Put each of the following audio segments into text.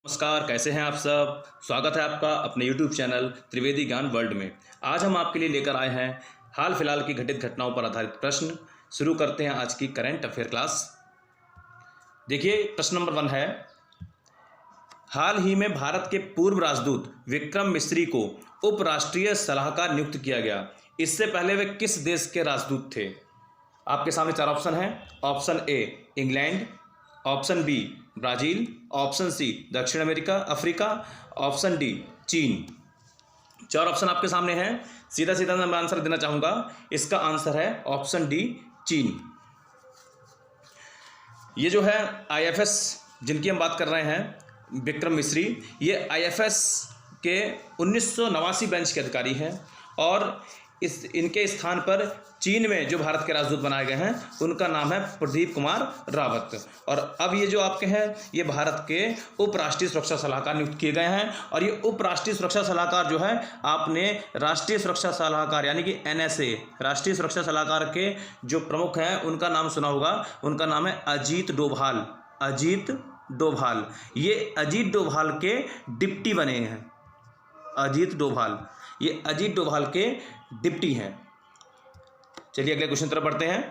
नमस्कार, कैसे हैं आप सब। स्वागत है आपका अपने YouTube चैनल त्रिवेदी ज्ञान वर्ल्ड में। आज हम आपके लिए लेकर आए हैं हाल फिलहाल की घटित घटनाओं पर आधारित प्रश्न। शुरू करते हैं आज की करंट अफेयर क्लास। देखिए, प्रश्न नंबर 1 है, हाल ही में भारत के पूर्व राजदूत विक्रम मिस्री को उपराष्ट्रीय सलाहकार नियुक्त किया गया। इससे पहले वे किस देश के राजदूत थे? आपके सामने 4 ऑप्शन हैं। Option A England, option B Brazil, option C दक्षिण अफ्रीका, ऑप्शन डी चीन। 4 ऑप्शन आपके सामने हैं। सीधा सीधा मैं आंसर देना चाहूँगा। इसका आंसर है ऑप्शन डी चीन। ये जो है आईएफएस जिनकी हम बात कर रहे हैं, विक्रम मिस्री, ये आईएफएस के 1989 बैच के अधिकारी हैं और इनके स्थान पर चीन में जो भारत के राजदूत बनाए गए हैं उनका नाम है प्रदीप कुमार रावत। और अब ये जो आपके हैं, ये भारत के उपराष्ट्रीय सुरक्षा सलाहकार नियुक्त किए गए हैं। और ये उपराष्ट्रीय सुरक्षा सलाहकार जो है, आपने राष्ट्रीय सुरक्षा सलाहकार यानी कि एनएसए, राष्ट्रीय सुरक्षा सलाहकार के जो प्रमुख हैं उनका नाम सुना होगा। उनका नाम है अजीत डोभाल। अजीत डोभाल, ये अजीत डोभाल के डिप्टी बने हैं। अजीत डोभाल, ये अजीत डोभाल के डिप्टी हैं। चलिए अगले क्वेश्चन तरफ बढ़ते हैं।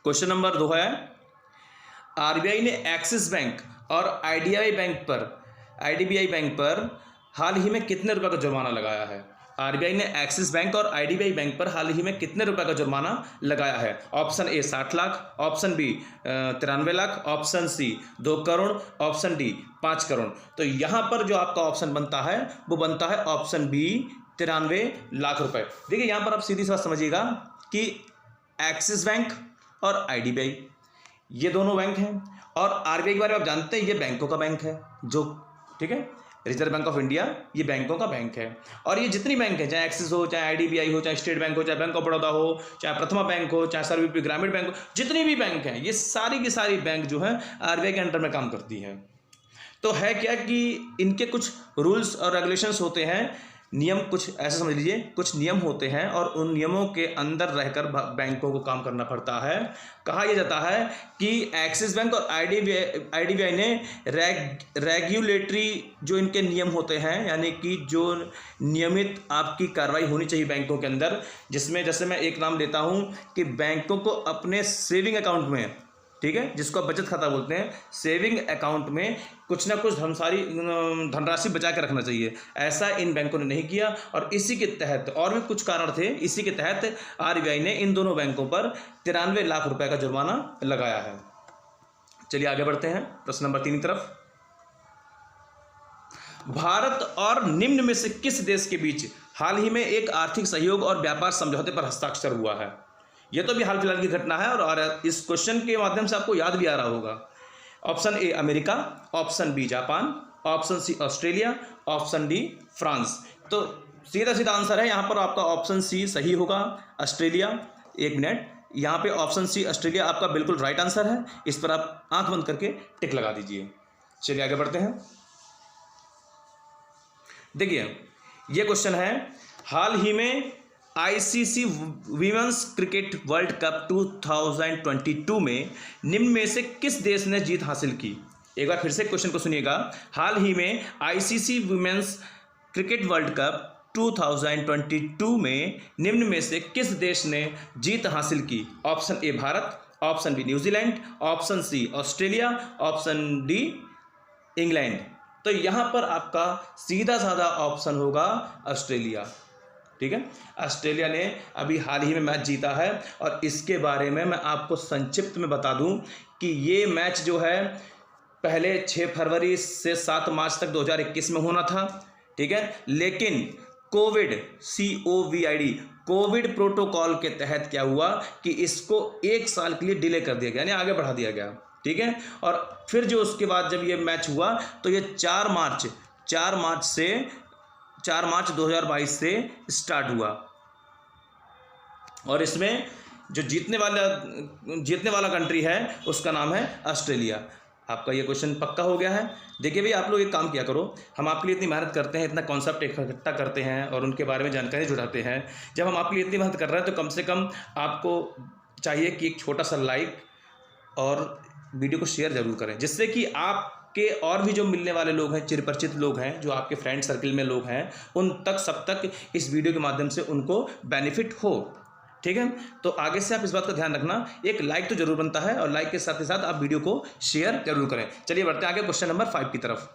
क्वेश्चन नंबर 2 है, आरबीआई ने एक्सिस बैंक और आईडीबीआई बैंक पर हाल ही में कितने रुपए का जुर्माना लगाया है? आरबीआई ने एक्सिस बैंक और आईडीबीआई बैंक पर हाल ही में कितने रुपए का जुर्माना लगाया है? Option A 60 lakh, option B 93 lakh, option C 2 crore, option D 5 crore. तो यहाँ पर जो आपका ऑप्शन बनता है वो बनता है ऑप्शन बी 93 लाख रुपए। देखिए, यहाँ पर आप सीधी सी बात समझिएगा कि एक्सिस बैंक और आईडीबीआई ये दोनों बैंक हैं और आरबीआई के बारे में आप जानते हैं, ये बैंकों का बैंक है, जो ठीक है, रिजर्व बैंक ऑफ इंडिया, ये बैंकों का बैंक है। और ये जितनी बैंक है, चाहे एक्सिस हो, चाहे आईडीबीआई हो, चाहे स्टेट बैंक हो, चाहे बैंक ऑफ बड़ौदा हो, चाहे प्रथमा बैंक हो, चाहे सर्वव्यापी ग्रामीण बैंक हो, जितनी भी बैंक हैं, ये सारी की सारी बैंक जो है आरबीआई के अंडर में काम करती हैं। तो है क्या कि इनके कुछ रूल्स और रेगुलेशंस होते हैं, नियम, कुछ ऐसे समझ लीजिए, कुछ नियम होते हैं और उन नियमों के अंदर रहकर बैंकों को काम करना पड़ता है। कहा यह जाता है कि एक्सिस बैंक और आईडीबीआई ने रेगुलेटरी जो इनके नियम होते हैं, यानी कि जो नियमित आपकी कार्रवाई होनी चाहिए बैंकों के अंदर, जिसमें जैसे मैं एक नाम लेता हूं कि बैंकों को अपने सेविंग अकाउंट में, ठीक है, जिसको आप बचत खाता बोलते हैं, सेविंग अकाउंट में कुछ ना कुछ धनराशि बचा के रखना चाहिए। ऐसा इन बैंकों ने नहीं किया और इसी के तहत, और भी कुछ कारण थे, इसी के तहत आरबीआई ने इन दोनों बैंकों पर 93 लाख रुपए का जुर्माना लगाया है। चलिए आगे बढ़ते हैं प्रश्न नंबर 3 की तरफ। भारत और निम्न में से किस देश के बीच हाल ही में एक आर्थिक सहयोग और व्यापार समझौते पर हस्ताक्षर हुआ है? यह तो भी हाल फिलहाल की घटना है और इस क्वेश्चन के माध्यम से आपको याद भी आ रहा होगा। Option A America, option B Japan, option C Australia, option D France. तो सीधा सीधा आंसर है यहाँ पर आपका ऑप्शन सी सही होगा, ऑस्ट्रेलिया। एक मिनट, यहाँ पे ऑप्शन सी ऑस्ट्रेलिया आपका बिल्कुल राइट आंसर है। इस पर आप आंख बंद करके टिक लगा दीजिए। चलिए आगे बढ़ते हैं। देखिए, ये क्वेश्चन है, हाल ही में ICC women's cricket world cup 2022 में निम्न में से किस देश ने जीत हासिल की? एक बार फिर से क्वेश्चन को सुनिएगा। हाल ही में ICC women's cricket world cup 2022 में निम्न में से किस देश ने जीत हासिल की? Option A Bharat, option B New Zealand, option C Australia, option D England. तो यहां पर आपका सीधा साधा ऑप्शन होगा ऑस्ट्रेलिया। ठीक है, ऑस्ट्रेलिया ने अभी हाल ही में मैच जीता है और इसके बारे में मैं आपको संक्षिप्त में बता दूं कि ये मैच जो है पहले 6 फरवरी से 7 मार्च तक 2021 में होना था। ठीक है, लेकिन कोविड प्रोटोकॉल के तहत क्या हुआ कि इसको 1 साल के लिए डिले कर दिया गया, यानी आगे बढ़ा दिया गया। ठीक है, और फिर जो उसके बाद जब ये मैच हुआ तो ये 4 मार्च 2022 से स्टार्ट हुआ और इसमें जो जीतने वाला कंट्री है उसका नाम है ऑस्ट्रेलिया। आपका ये क्वेश्चन पक्का हो गया है। देखिए भाई, आप लोग एक काम किया करो, हम आपके लिए इतनी मेहनत करते हैं, इतना कॉन्सेप्ट इकट्ठा करते हैं और उनके बारे में जानकारी जुटाते हैं। जब हम आपके लिए इतनी मेहनत कर रहे हैं तो कम से कम आपको चाहिए कि एक छोटा सा लाइक और वीडियो को शेयर ज़रूर करें, जिससे कि आप के और भी जो मिलने वाले लोग हैं, चिरपरिचित लोग हैं, जो आपके फ्रेंड सर्कल में लोग हैं, उन तक सब तक इस वीडियो के माध्यम से उनको बेनिफिट हो। ठीक है, तो आगे से आप इस बात का ध्यान रखना, एक लाइक तो जरूर बनता है और लाइक के साथ ही साथ आप वीडियो को शेयर जरूर करें। चलिए बढ़ते हैं आगे क्वेश्चन नंबर 5 की तरफ।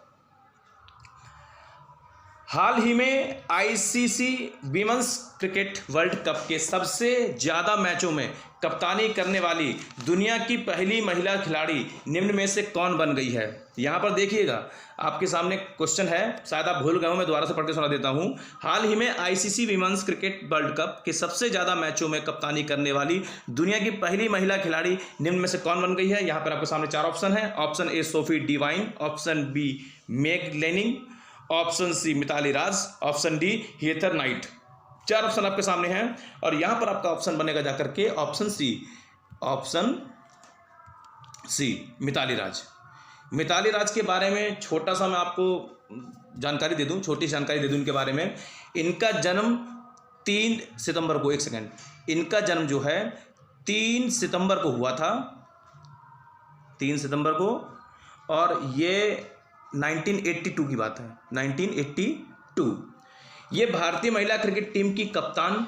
हाल ही में ICC women's cricket world cup के सबसे ज़्यादा मैचों में कप्तानी करने वाली दुनिया की पहली महिला खिलाड़ी निम्न में से कौन बन गई है? यहाँ पर देखिएगा, आपके सामने क्वेश्चन है, शायद आप भूल गए हो, मैं दोबारा से पढ़ के सुना देता हूँ। हाल ही में ICC women's cricket world cup के सबसे ज़्यादा मैचों में कप्तानी करने वाली दुनिया की पहली महिला खिलाड़ी निम्न में से कौन बन गई है? यहाँ पर आपके सामने 4 ऑप्शन है। Option A Sophie Devine, option B Meg Lanning, option C Mithali Raj, option D Heather Knight. 4 option आपके सामने हैं और यहां पर आपका ऑप्शन बनेगा जाकर के ऑप्शन सी मिताली राज। मिताली राज के बारे में छोटा सा मैं आपको जानकारी दे दूं, छोटी जानकारी दे दूं इनके बारे में। इनका जन्म 3 सितंबर को, एक सेकेंड, इनका जन्म जो है 3 सितंबर को हुआ था, 3 सितंबर को, और ये 1982 की बात है, 1982। ये भारतीय महिला क्रिकेट टीम की कप्तान,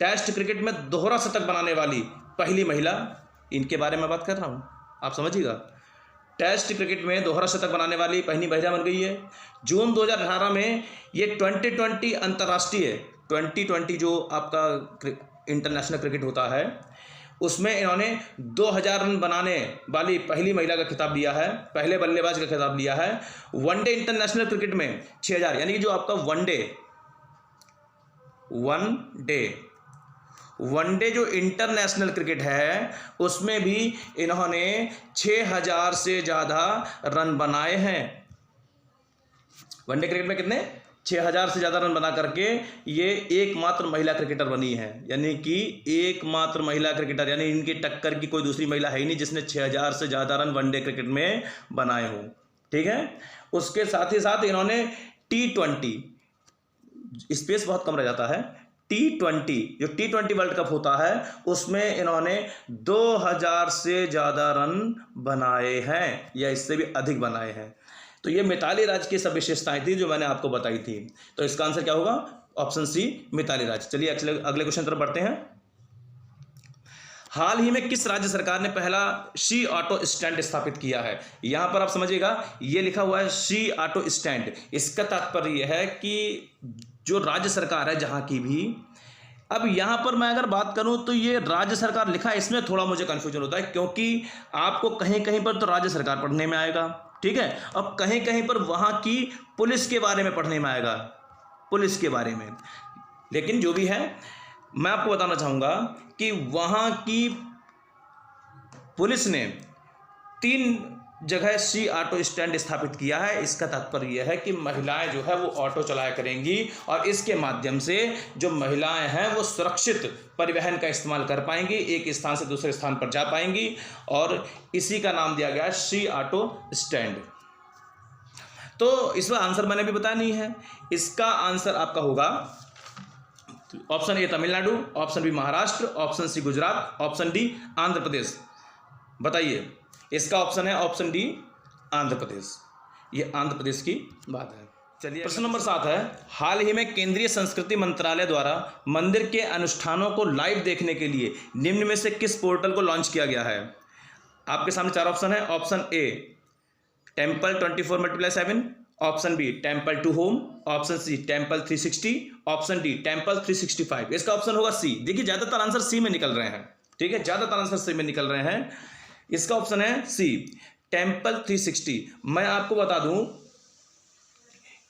टेस्ट क्रिकेट में दोहरा शतक बनाने वाली पहली महिला, इनके बारे में बात कर रहा हूँ, आप समझिएगा। टेस्ट क्रिकेट में दोहरा शतक बनाने वाली पहली महिला बन गई है। जून 2018 में ये 2020 अंतर्राष्ट्रीय 2020 जो आपका इंटरनेशनल क्रिकेट होता है, उसमें इन्होंने 2000 रन बनाने वाली पहली महिला का खिताब लिया है, पहले बल्लेबाज का खिताब लिया है। वनडे इंटरनेशनल क्रिकेट में 6000, यानी कि जो आपका वनडे जो इंटरनेशनल क्रिकेट है उसमें भी इन्होंने 6000 से ज़्यादा रन बनाए हैं। वनडे क्रिकेट में कितने? 6000 से ज़्यादा रन बना करके ये एकमात्र महिला क्रिकेटर बनी है, यानी कि एकमात्र महिला क्रिकेटर, यानी इनकी टक्कर की कोई दूसरी महिला है ही नहीं जिसने 6000 से ज़्यादा रन वनडे क्रिकेट में बनाए हों। ठीक है, उसके साथ ही साथ इन्होंने T20, स्पेस बहुत कम रह जाता है, T20 जो T20 वर्ल्ड कप होता है उसमें इन्होंने 2000 से ज़्यादा रन बनाए हैं या इससे भी अधिक बनाए हैं। तो ये मिताली राज की सब विशेषताएं थी जो मैंने आपको बताई थी। तो इसका आंसर क्या होगा? ऑप्शन सी मिताली राज। चलिए अगले क्वेश्चन तरफ बढ़ते हैं। हाल ही में किस राज्य सरकार ने पहला शी ऑटो स्टैंड स्थापित किया है? यहां पर आप समझिएगा, ये लिखा हुआ है शी ऑटो स्टैंड। इसका तात्पर्य यह है कि जो राज्य सरकार है जहां की भी, अब यहां पर मैं अगर बात करूं तो ये राज्य सरकार लिखा है, इसमें थोड़ा मुझे कंफ्यूजन होता है, क्योंकि आपको कहीं कहीं पर तो राज्य सरकार पढ़ने में आएगा, ठीक है, अब कहीं कहीं पर वहां की पुलिस के बारे में पढ़ने में आएगा, पुलिस के बारे में। लेकिन जो भी है, मैं आपको बताना चाहूंगा कि वहां की पुलिस ने 3 जगह शी ऑटो स्टैंड स्थापित किया है। इसका तात्पर्य यह है कि महिलाएं जो है वो ऑटो चलाया करेंगी और इसके माध्यम से जो महिलाएं हैं वो सुरक्षित परिवहन का इस्तेमाल कर पाएंगी, एक स्थान से दूसरे स्थान पर जा पाएंगी, और इसी का नाम दिया गया शी ऑटो स्टैंड। तो इसका आंसर मैंने भी बताया नहीं है। इसका आंसर आपका होगा option A Tamil Nadu, option B Maharashtra, option C Gujarat, option D Andhra Pradesh. बताइए, इसका ऑप्शन है ऑप्शन डी आंध्र प्रदेश। ये आंध्र प्रदेश की बात है। चलिए प्रश्न नंबर 7 है, हाल ही में केंद्रीय संस्कृति मंत्रालय द्वारा मंदिर के अनुष्ठानों को लाइव देखने के लिए निम्न में से किस पोर्टल को लॉन्च किया गया है? आपके सामने 4 ऑप्शन है। Option A temple 24/7, option B temple to home, option C temple 360, option D temple 365। इसका ऑप्शन होगा सी। देखिए ज्यादातर आंसर सी में निकल रहे हैं, ठीक है, ज्यादातर आंसर सी में निकल रहे हैं। इसका ऑप्शन है सी टेम्पल 360। मैं आपको बता दूं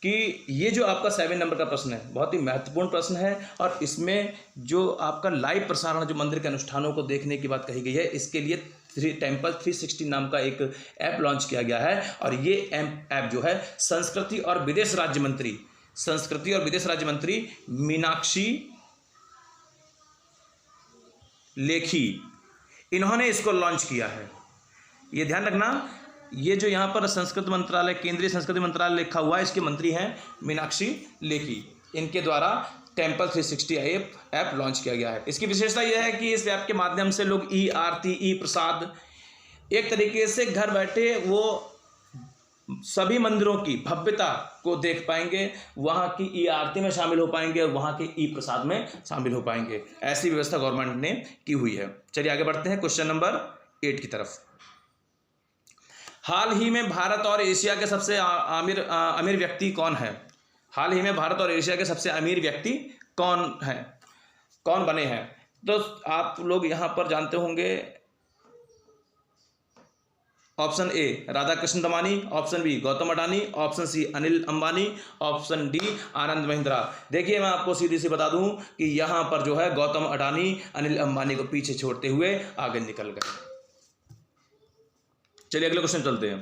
कि ये जो आपका 7 नंबर का प्रश्न है बहुत ही महत्वपूर्ण प्रश्न है, और इसमें जो आपका लाइव प्रसारण जो मंदिर के अनुष्ठानों को देखने की बात कही गई है, इसके लिए टेम्पल 360 नाम का एक ऐप लॉन्च किया गया है। और ये ऐप जो है संस्कृति और विदेश राज्य मंत्री मीनाक्षी लेखी, इन्होंने इसको लॉन्च किया है। ये ध्यान रखना, ये जो यहाँ पर संस्कृति मंत्रालय, केंद्रीय संस्कृति मंत्रालय लिखा हुआ है, इसके मंत्री हैं मीनाक्षी लेखी। इनके द्वारा टेम्पल 360 ऐप लॉन्च किया गया है। इसकी विशेषता यह है कि इस ऐप के माध्यम से लोग ई आरती, ई प्रसाद, एक तरीके से घर बैठे वो सभी मंदिरों की भव्यता को देख पाएंगे, वहाँ की ई आरती में शामिल हो पाएंगे और वहाँ के ई प्रसाद में शामिल हो पाएंगे। ऐसी व्यवस्था गवर्नमेंट ने की हुई है। चलिए आगे बढ़ते हैं क्वेश्चन नंबर 8 की तरफ। हाल ही में भारत और एशिया के सबसे अमीर व्यक्ति कौन है? हाल ही में भारत और एशिया के सबसे अमीर व्यक्ति कौन है, कौन बने हैं? तो आप लोग यहाँ पर जानते होंगे, option A Radhakishan Damani, option B Gautam Adani, option C Anil Ambani, option D Anand Mahindra. देखिए मैं आपको सीधी सी बता दूं कि यहाँ पर जो है गौतम अडानी अनिल अंबानी को पीछे छोड़ते हुए आगे निकल गए। चलिए अगले क्वेश्चन चलते हैं।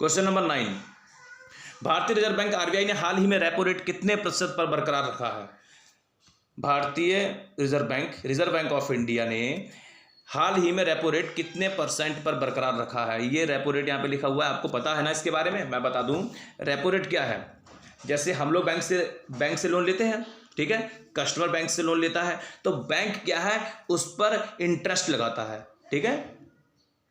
क्वेश्चन नंबर 9, भारतीय रिजर्व बैंक आरबीआई ने हाल ही में रेपो रेट कितने प्रतिशत पर बरकरार रखा है? भारतीय रिजर्व बैंक ऑफ इंडिया ने हाल ही में रेपो रेट कितने % पर बरकरार रखा है? ये रेपो रेट यहाँ पे लिखा हुआ है, आपको पता है ना इसके बारे में? मैं बता दूं रेपो रेट क्या है। जैसे हम लोग बैंक से लोन लेते हैं, ठीक है, कस्टमर बैंक से लोन लेता है, तो बैंक क्या है, उस पर इंटरेस्ट लगाता है, ठीक है,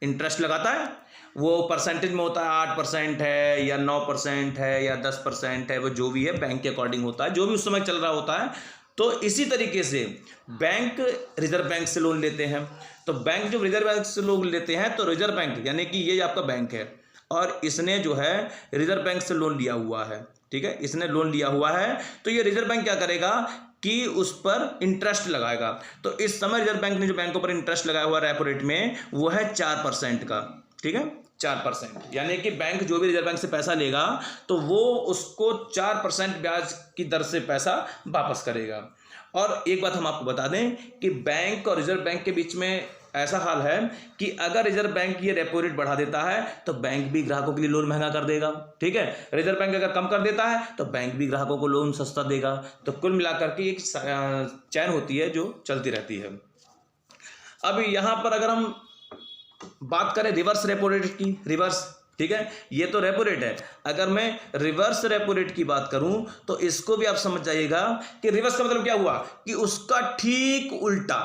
इंटरेस्ट लगाता है। वो परसेंटेज में होता है, 8% है या 9% है या 10% है, वो जो भी है बैंक के अकॉर्डिंग होता है, जो भी उस समय चल रहा होता है। तो इसी तरीके से बैंक रिजर्व बैंक से लोन लेते हैं। तो बैंक जो रिजर्व बैंक से लोन लेते हैं, तो रिजर्व बैंक यानी कि ये आपका बैंक है और इसने जो है रिजर्व बैंक से लोन लिया हुआ है, ठीक है, इसने लोन लिया हुआ है। तो ये रिजर्व बैंक क्या करेगा कि उस पर इंटरेस्ट लगाएगा। तो इस समय रिजर्व बैंक ने जो बैंकों पर इंटरेस्ट लगाया हुआ रेपो रेट में वो है 4% का, ठीक है, 4%। यानी कि बैंक जो भी रिजर्व बैंक से पैसा लेगा तो वो उसको 4% ब्याज की दर से पैसा वापस करेगा। और एक बात हम आपको बता दें कि बैंक और रिजर्व बैंक के बीच में ऐसा हाल है कि अगर रिजर्व बैंक ये रेपो रेट बढ़ा देता है तो बैंक भी ग्राहकों के लिए लोन महंगा कर देगा, ठीक है। रिजर्व बैंक अगर कम कर देता है तो बैंक भी ग्राहकों को लोन सस्ता देगा। तो कुल मिलाकर के एक चैन होती है जो चलती रहती है। अब यहाँ पर अगर हम बात करें रिवर्स रेपो रेट की, रिवर्स, ठीक है, ये तो रेपो रेट है। अगर मैं रिवर्स रेपो रेट की बात करूं तो इसको भी आप समझ जाइएगा कि रिवर्स का मतलब क्या हुआ कि उसका ठीक उल्टा,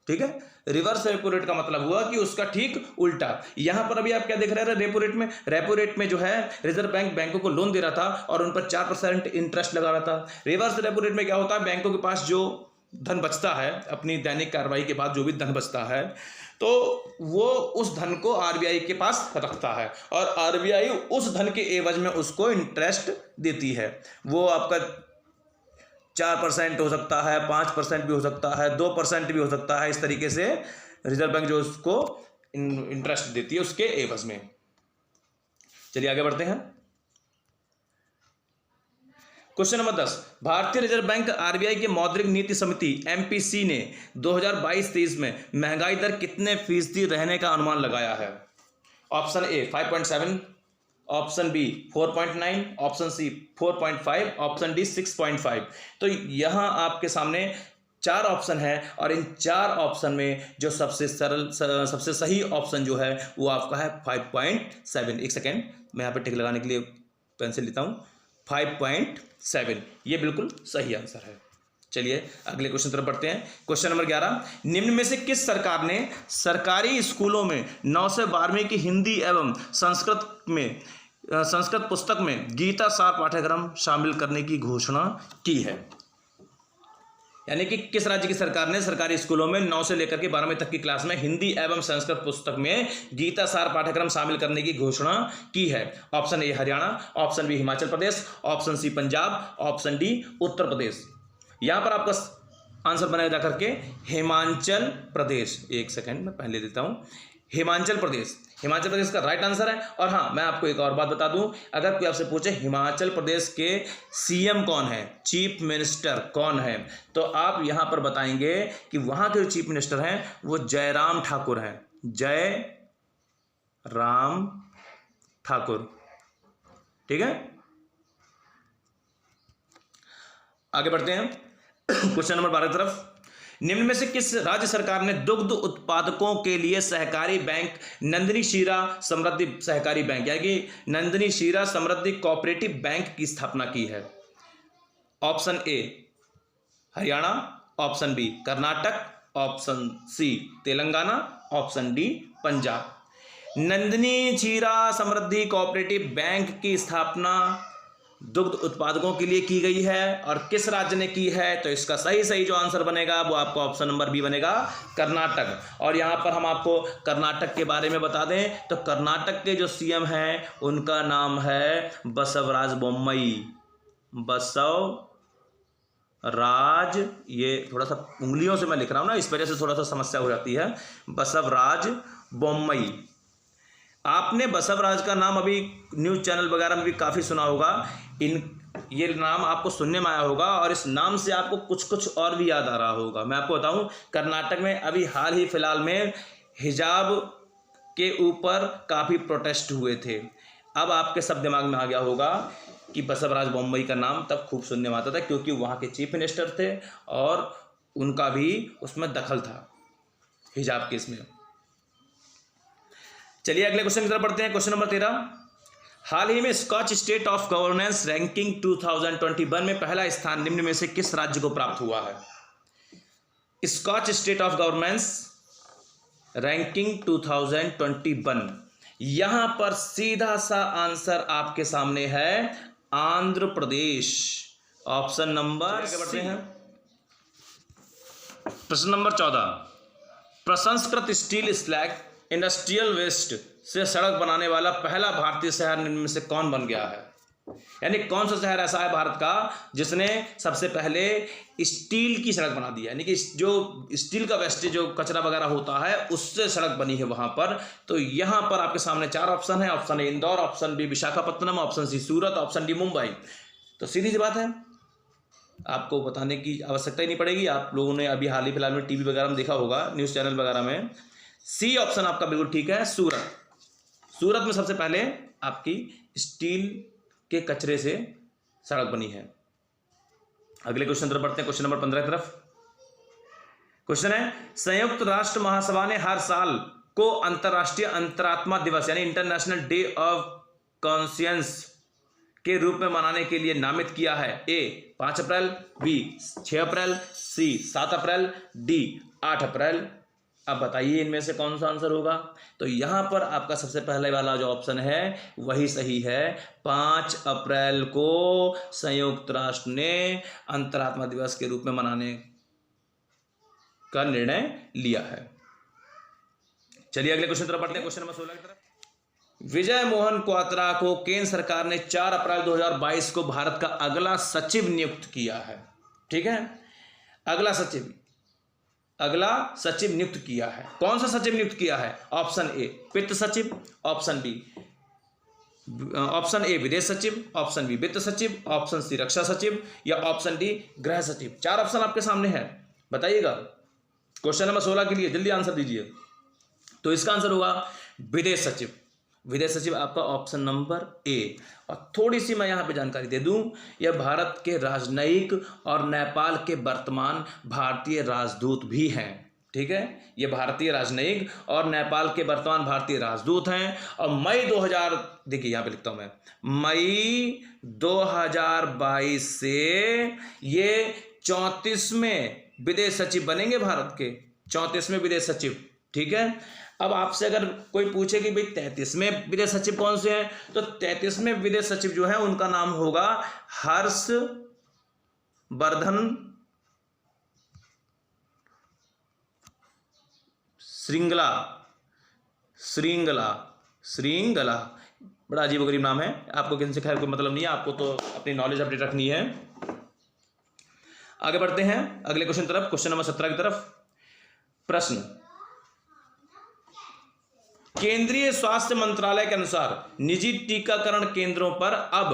ठीक है। रिवर्स रेपो रेट का मतलब हुआ कि उसका ठीक उल्टा। यहां पर अभी आप क्या देख रहे हैं रेपो रेट में जो है रिजर्व बैंक बैंकों को लोन दे रहा था और उन पर 4% इंटरेस्ट लगा रहा था। रिवर्स रेपो रेट में क्या होता है, बैंकों के पास जो धन बचता है अपनी दैनिक कार्रवाई के बाद, जो भी धन बचता है तो वो उस धन को आरबीआई के पास रखता है और आरबीआई उस धन के एवज में उसको इंटरेस्ट देती है। वो आपका 4% हो सकता है, 5% भी हो सकता है, 2% भी हो सकता है। इस तरीके से रिजर्व बैंक जो उसको इंटरेस्ट देती है उसके एवज में। चलिए आगे बढ़ते हैं। क्वेश्चन नंबर 10, भारतीय रिजर्व बैंक आरबीआई के मौद्रिक नीति समिति एमपीसी ने 2022-23 में महंगाई दर कितने फीसदी रहने का अनुमान लगाया है? Option A 5.7, option B 4.9, option C 4.5, option D 6.5। तो यहां आपके सामने 4 ऑप्शन है और इन 4 ऑप्शन में जो सबसे सबसे सही ऑप्शन जो है वो आपका है 5.7। एक सेकेंड, मैं यहाँ पे टिक लगाने के लिए पेंसिल लेता हूँ। 5.7 ये बिल्कुल सही आंसर है। चलिए अगले क्वेश्चन तरफ बढ़ते हैं। क्वेश्चन नंबर 11, निम्न में से किस सरकार ने सरकारी स्कूलों में 9 से 12वीं की हिंदी एवं संस्कृत पुस्तक में गीता सार पाठ्यक्रम शामिल करने की घोषणा की है? यानी कि किस राज्य की सरकार ने सरकारी स्कूलों में 9 से लेकर के 12वीं तक की क्लास में हिंदी एवं संस्कृत पुस्तक में गीता सार पाठ्यक्रम शामिल करने की घोषणा की है? Option A Haryana, option B Himachal Pradesh, option C Punjab, option D Uttar Pradesh. यहां पर आपका आंसर बनेगा जाकर के हिमाचल प्रदेश। एक सेकेंड मैं पहले देता हूं, हिमाचल प्रदेश का राइट आंसर है। और हाँ, मैं आपको एक और बात बता दूं, अगर कोई आपसे पूछे हिमाचल प्रदेश के सीएम कौन है, चीफ मिनिस्टर कौन है, तो आप यहां पर बताएंगे कि वहां के जो चीफ मिनिस्टर हैं वो जयराम ठाकुर हैं, जयराम ठाकुर, ठीक है। आगे बढ़ते हैं क्वेश्चन नंबर 12 की तरफ। निम्न में से किस राज्य सरकार ने दुग्ध उत्पादकों के लिए सहकारी बैंक नंदिनी शीरा समृद्धि सहकारी बैंक यानी कि नंदिनी शीरा समृद्धि कोऑपरेटिव बैंक की स्थापना की है? Option A Haryana, option B Karnataka, option C Telangana, option D Punjab. Nandini Kshira Samruddhi cooperative bank की स्थापना दुग्ध उत्पादकों के लिए की गई है और किस राज्य ने की है? तो इसका सही जो आंसर बनेगा वो आपको ऑप्शन नंबर बी बनेगा, कर्नाटक। और यहाँ पर हम आपको कर्नाटक के बारे में बता दें तो कर्नाटक के जो सीएम हैं उनका नाम है बसवराज बोम्मई। बसवराज, ये थोड़ा सा उंगलियों से मैं लिख रहा हूँ ना, इस वजह से थोड़ा सा समस्या हो जाती है। बसवराज बोम्मई। आपने बसवराज का नाम अभी न्यूज़ चैनल वगैरह में भी काफ़ी सुना होगा। ये नाम आपको सुनने में आया होगा और इस नाम से आपको कुछ और भी याद आ रहा होगा। मैं आपको बताऊं, कर्नाटक में अभी हाल ही फिलहाल में हिजाब के ऊपर काफ़ी प्रोटेस्ट हुए थे। अब आपके सब दिमाग में आ गया होगा कि बसवराज बोम्मई का नाम तब खूब सुनने में आता था क्योंकि वहाँ के चीफ मिनिस्टर थे और उनका भी उसमें दखल था हिजाब केस में। चलिए अगले क्वेश्चन की तरफ बढ़ते हैं। क्वेश्चन नंबर 13, हाल ही में Skoch state of governance ranking 2021 में पहला स्थान निम्न में से किस राज्य को प्राप्त हुआ है? Skoch state of governance ranking 2021, यहां पर सीधा सा आंसर आपके सामने है आंध्र प्रदेश। ऑप्शन नंबर बढ़ते हैं। प्रश्न नंबर 14, प्रसंस्कृत स्टील स्लैग इंडस्ट्रियल वेस्ट से सड़क बनाने वाला पहला भारतीय शहर निम्न में से कौन बन गया है? यानी कौन सा शहर ऐसा है भारत का जिसने सबसे पहले स्टील की सड़क बना दी है? यानी कि जो स्टील का वेस्टेज जो कचरा वगैरह होता है उससे सड़क बनी है वहां पर। तो यहां पर आपके सामने 4 ऑप्शन है। Option A Indore, option B Visakhapatnam, option C Surat, option D Mumbai. तो सीधी सी बात है, आपको बताने की आवश्यकता ही नहीं पड़ेगी। आप लोगों ने अभी हाल ही फिलहाल में टीवी वगैरह में देखा होगा, न्यूज़ चैनल वगैरह में। सी ऑप्शन आपका बिल्कुल ठीक है, सूरत। सूरत में सबसे पहले आपकी स्टील के कचरे से सड़क बनी है। अगले क्वेश्चन तरफ बढ़ते हैं, क्वेश्चन नंबर 15 की तरफ। क्वेश्चन है, संयुक्त राष्ट्र महासभा ने हर साल को अंतर्राष्ट्रीय अंतरात्मा दिवस यानी इंटरनेशनल डे ऑफ कॉन्शियंस के रूप में मनाने के लिए नामित किया है? ए 5 अप्रैल, बी 6 अप्रैल, सी 7 अप्रैल, डी 8 अप्रैल। अब बताइए इनमें से कौन सा आंसर होगा? तो यहां पर आपका सबसे पहले वाला जो ऑप्शन है वही सही है। 5 अप्रैल को संयुक्त राष्ट्र ने अंतरात्मा दिवस के रूप में मनाने का निर्णय लिया है। चलिए अगले क्वेश्चन तरफ बढ़ते हैं, क्वेश्चन नंबर 16 की तरफ। विजय मोहन क्वात्रा को केंद्र सरकार ने 4 अप्रैल 2022 को भारत का अगला सचिव नियुक्त किया है। ठीक है, अगला सचिव नियुक्त किया है। कौन सा सचिव नियुक्त किया है? ऑप्शन ए वित्त सचिव, ऑप्शन ए विदेश सचिव, ऑप्शन बी वित्त सचिव, ऑप्शन सी रक्षा सचिव या ऑप्शन डी गृह सचिव। 4 ऑप्शन आपके सामने है, बताइएगा। क्वेश्चन नंबर 16 के लिए जल्दी आंसर दीजिए। तो इसका आंसर होगा विदेश सचिव। विदेश सचिव आपका ऑप्शन नंबर ए। और थोड़ी सी मैं यहाँ पे जानकारी दे दूं, यह भारत के राजनयिक और नेपाल के वर्तमान भारतीय राजदूत भी हैं। ठीक है, ये भारतीय राजनयिक और नेपाल के वर्तमान भारतीय राजदूत हैं। और मई 2000, देखिए यहाँ पे लिखता हूँ मैं, मई 2022 से ये 34वें विदेश सचिव बनेंगे, भारत के 34वें विदेश सचिव। ठीक है, अब आपसे अगर कोई पूछे कि भाई 33वें विदेश सचिव कौन से हैं, तो 33वें विदेश सचिव जो है उनका नाम होगा हर्षवर्धन श्रृंगला। बड़ा अजीबोगरीब नाम है, आपको किसी से खैर कोई मतलब नहीं है, आपको तो अपनी नॉलेज अपडेट रखनी है। आगे बढ़ते हैं अगले क्वेश्चन तरफ, क्वेश्चन नंबर 17 की तरफ। प्रश्न, केंद्रीय स्वास्थ्य मंत्रालय के अनुसार निजी टीकाकरण केंद्रों पर अब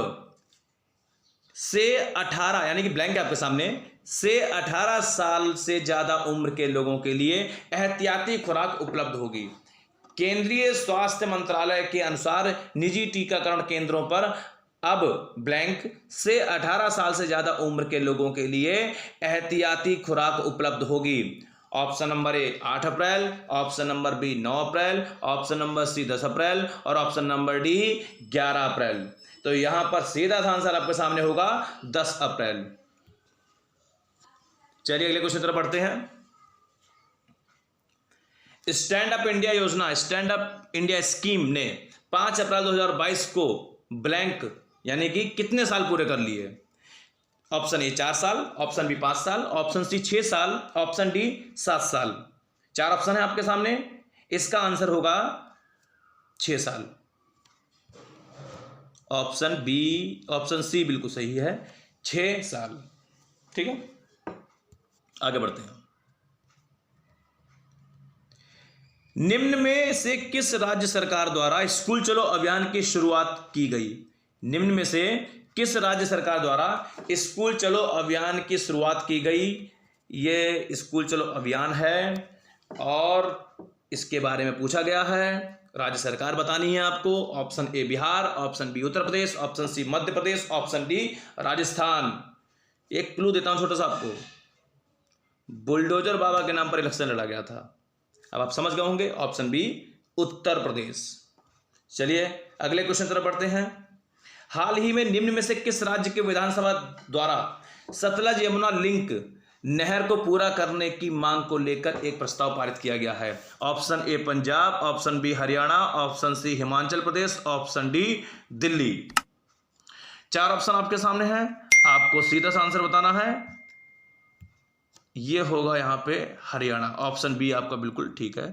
से 18 यानी कि ब्लैंक है आपके सामने, से 18 साल से ज्यादा उम्र के लोगों के लिए एहतियाती खुराक उपलब्ध होगी। केंद्रीय स्वास्थ्य मंत्रालय के अनुसार निजी टीकाकरण केंद्रों पर अब ब्लैंक से 18 साल से ज्यादा उम्र के लोगों के लिए एहतियाती खुराक उपलब्ध होगी। ऑप्शन नंबर ए 8 अप्रैल, ऑप्शन नंबर बी 9 अप्रैल, ऑप्शन नंबर सी 10 अप्रैल और ऑप्शन नंबर डी 11 अप्रैल। तो यहां पर सीधा सा आंसर आपके सामने होगा 10 अप्रैल। चलिए अगले क्वेश्चन तरफ बढ़ते हैं। स्टैंड अप इंडिया योजना, स्टैंड अप इंडिया स्कीम ने 5 अप्रैल 2022 को ब्लैंक यानी कि कितने साल पूरे कर लिए? ऑप्शन ए 4 साल, ऑप्शन बी 5 साल, ऑप्शन सी 6 साल, ऑप्शन डी 7 साल। 4 ऑप्शन है आपके सामने, इसका आंसर होगा 6 साल। ऑप्शन बी, ऑप्शन सी बिल्कुल सही है, 6 साल। ठीक है, आगे बढ़ते हैं। निम्न में से किस राज्य सरकार द्वारा स्कूल चलो अभियान की शुरुआत की गई? निम्न में से किस राज्य सरकार द्वारा स्कूल चलो अभियान की शुरुआत की गई? ये स्कूल चलो अभियान है और इसके बारे में पूछा गया है, राज्य सरकार बतानी है आपको। Option A Bihar, option B Uttar Pradesh, option C Madhya Pradesh, option D Rajasthan. एक क्लू देता हूं छोटा सा आपको, बुलडोजर बाबा के नाम पर इलेक्शन लड़ा गया था। अब आप समझ गए होंगे, ऑप्शन बी उत्तर प्रदेश। चलिए अगले क्वेश्चन तरफ बढ़ते हैं। हाल ही में निम्न में से किस राज्य के विधानसभा द्वारा सतलज यमुना लिंक नहर को पूरा करने की मांग को लेकर एक प्रस्ताव पारित किया गया है? Option A Punjab, option B Haryana, option C Himachal Pradesh, option D Delhi. 4 option आपके सामने हैं, आपको सीधा सा आंसर बताना है। यह होगा यहां पे हरियाणा। ऑप्शन बी आपका बिल्कुल ठीक है।